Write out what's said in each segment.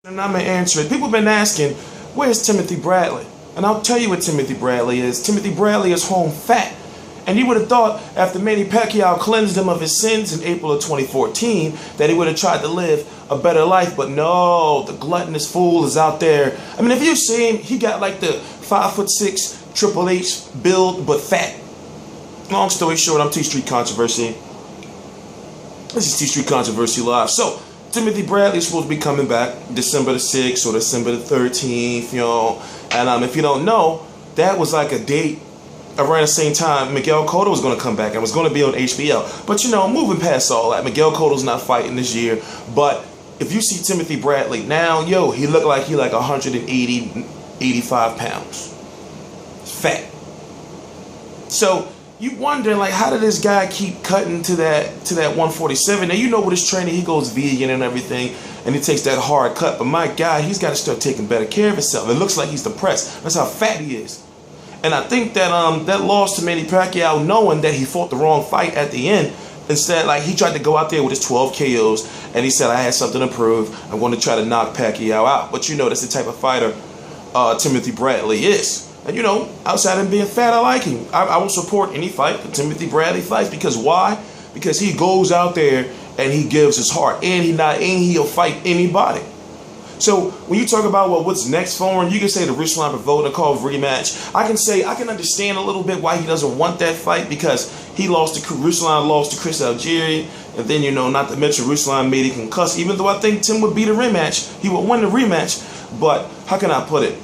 And I'm gonna answer it. People have been asking, where's Timothy Bradley? And I'll tell you what Timothy Bradley is. Timothy Bradley is home fat. And you would have thought after Manny Pacquiao cleansed him of his sins in April of 2014 that he would have tried to live a better life. But no, the gluttonous fool is out there. I mean, if you see him, he got like the 5'6" Triple H build, but fat. Long story short, I'm T-Street Controversy. This is T-Street Controversy Live. So, Timothy Bradley is supposed to be coming back December the 6th or December the 13th, you know. And if you don't know, that was like a date around the same time Miguel Cotto was going to come back and was going to be on HBO. But, you know, moving past all that, Miguel Cotto's not fighting this year. But if you see Timothy Bradley now, yo, he looked like 180, 85 pounds. Fat. So you wondering, like, how did this guy keep cutting to that 147? Now, you know, with his training, he goes vegan and everything, and he takes that hard cut. But my God, he's got to start taking better care of himself. It looks like he's depressed. That's how fat he is. And I think that that loss to Manny Pacquiao, knowing that he fought the wrong fight at the end, instead, like, he tried to go out there with his 12 KOs, and he said, I had something to prove. I'm going to try to knock Pacquiao out. But you know, that's the type of fighter Timothy Bradley is. And, you know, outside of him being fat, I like him. I will support any fight that Timothy Bradley fights. Because why? Because he goes out there and he gives his heart. And he'll fight anybody. So when you talk about, well, what's next for him, you can say the Ruslan Provodnikov rematch. I can understand a little bit why he doesn't want that fight, because Ruslan lost to Chris Algieri. And then, you know, not to mention Ruslan made him concussed. Even though I think Tim would beat a rematch, he would win the rematch. But how can I put it?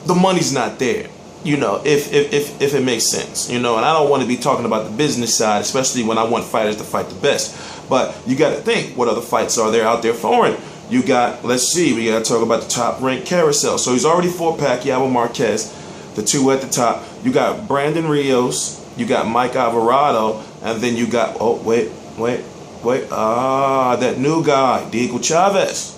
The money's not there, you know, if it makes sense, you know. And I don't want to be talking about the business side, especially when I want fighters to fight the best. But you got to think, what other fights are there out there for him? You got, let's see, we got to talk about the top ranked carousel. So he's already fought Pacquiao and Marquez, the two at the top. You got Brandon Rios, you got Mike Alvarado, and then you got, that new guy, Diego Chaves.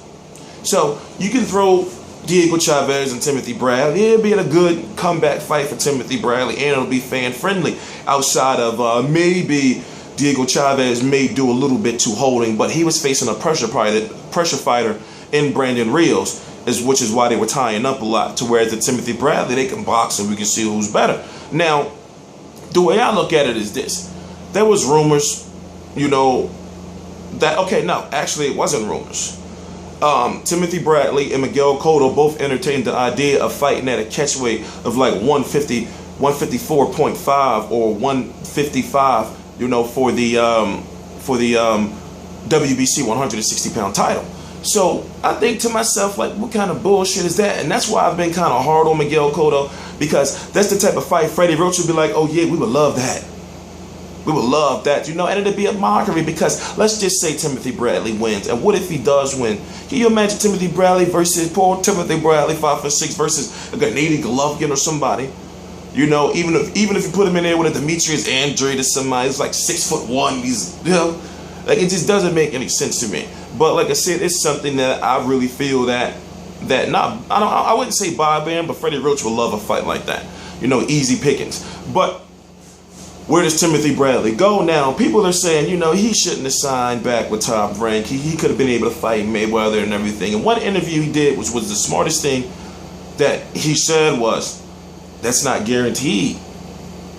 So you can throw Diego Chaves and Timothy Bradley. It'll be a good comeback fight for Timothy Bradley, and it'll be fan friendly. Outside of maybe Diego Chaves may do a little bit too holding, but he was facing a pressure fighter in Brandon Rios, which is why they were tying up a lot. To whereas the Timothy Bradley, they can box and we can see who's better. Now, the way I look at it is this: there was rumors, you know, that actually it wasn't rumors. Timothy Bradley and Miguel Cotto both entertained the idea of fighting at a catch weight of like 150, 154.5 or 155, you know, for the WBC 160-pound title. So I think to myself, like, what kind of bullshit is that? And that's why I've been kind of hard on Miguel Cotto, because that's the type of fight Freddie Roach would be like, oh yeah, we would love that. We would love that, you know, and it'd be a mockery, because let's just say Timothy Bradley wins. And what if he does win? Can you imagine Timothy Bradley versus poor Timothy Bradley, 5'6", versus a Gennady Golovkin or somebody? You know, even if you put him in there with a Demetrius Andrade or somebody who's like 6'1", he's, you know, like, it just doesn't make any sense to me. But like I said, it's something that I really feel I wouldn't say Bob Arum, but Freddie Roach would love a fight like that. You know, easy pickings. But where does Timothy Bradley go now? People are saying, you know, he shouldn't have signed back with Top Rank. He could have been able to fight Mayweather and everything. And one interview he did, which was the smartest thing that he said, was, that's not guaranteed.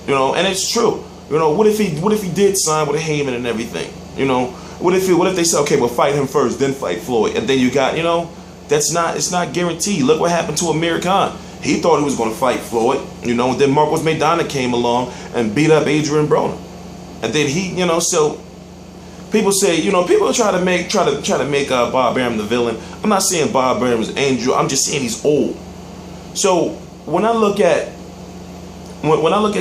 You know, and it's true. You know, what if he did sign with Heyman and everything? You know, what if they said, okay, we'll fight him first, then fight Floyd, and then you got, you know, it's not guaranteed. Look what happened to Amir Khan. He thought he was going to fight Floyd, you know, and then Marcos Maidana came along and beat up Adrian Broner. And then he, you know, so people say, you know, people try to make Bob Arum the villain. I'm not saying Bob Arum is an angel. I'm just saying he's old. So when I look at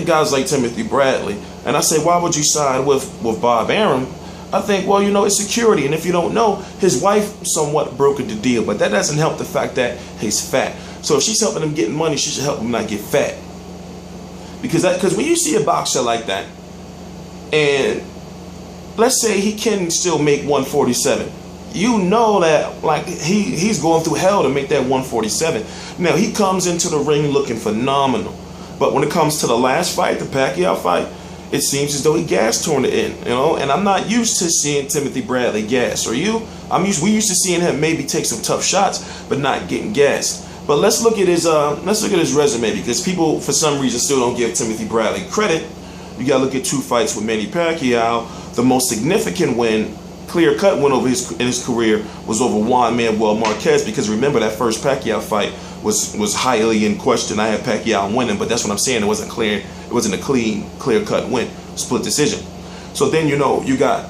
guys like Timothy Bradley, and I say, why would you side with Bob Arum? I think, well, you know, it's security. And if you don't know, his wife somewhat brokered the deal, but that doesn't help the fact that he's fat. So if she's helping him getting money, she should help him not get fat. Because when you see a boxer like that, and let's say he can still make 147, you know that, like, he's going through hell to make that 147. Now, he comes into the ring looking phenomenal. But when it comes to the last fight, the Pacquiao fight, it seems as though he gas toward the end, and I'm not used to seeing Timothy Bradley gas. Are you? We used to seeing him maybe take some tough shots, but not getting gassed. But let's look at his resume, because people for some reason still don't give Timothy Bradley credit. You gotta look at 2 fights with Manny Pacquiao. The most significant win, clear-cut win in his career, was over Juan Manuel Marquez, because remember that first Pacquiao fight was highly in question. I had Pacquiao winning, but that's what I'm saying. It wasn't a clear-cut win, split decision. So then you got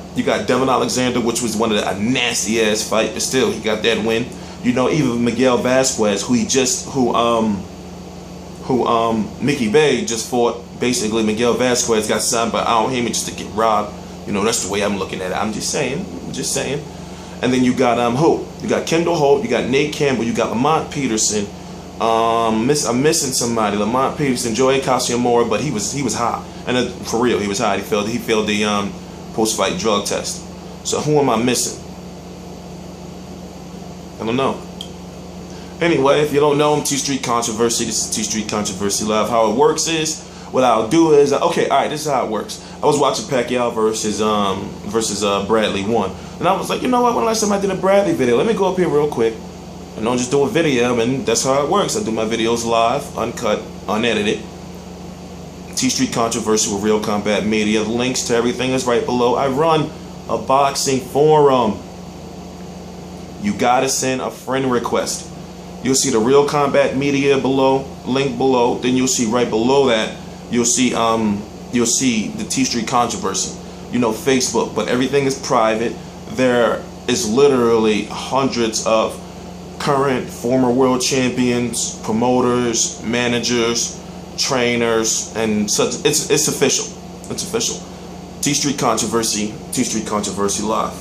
Devin Alexander, which was a nasty ass fight, but still he got that win. Even Miguel Vasquez, who Mickey Bay just fought. Basically, Miguel Vasquez got signed by Al Haymon just to get robbed. That's the way I'm looking at it. I'm just saying. And then you got who? You got Kendall Holt, you got Nate Campbell, you got Lamont Peterson. I'm missing somebody. Lamont Peterson, Joey Cassiamora, but he was hot. And for real, he was hot. He failed the post-fight drug test. So who am I missing? I don't know. Anyway, if you don't know, I'm T Street Controversy. This is T Street Controversy Live. How it works is, what I'll do is, okay, all right, this is how it works. I was watching Pacquiao versus Bradley 1, and I was like, you know what? When last time I did a Bradley video, let me go up here real quick, and don't just do a video. And that's how it works. I do my videos live, uncut, unedited. T Street Controversy with Real Combat Media. The links to everything is right below. I run a boxing forum. You gotta send a friend request. You'll see the Real Combat Media below, link below. Then you'll see right below that, you'll see the T Street Controversy. Facebook, but everything is private. There is literally hundreds of current, former world champions, promoters, managers, trainers, and such. It's official. It's official. T Street Controversy Live.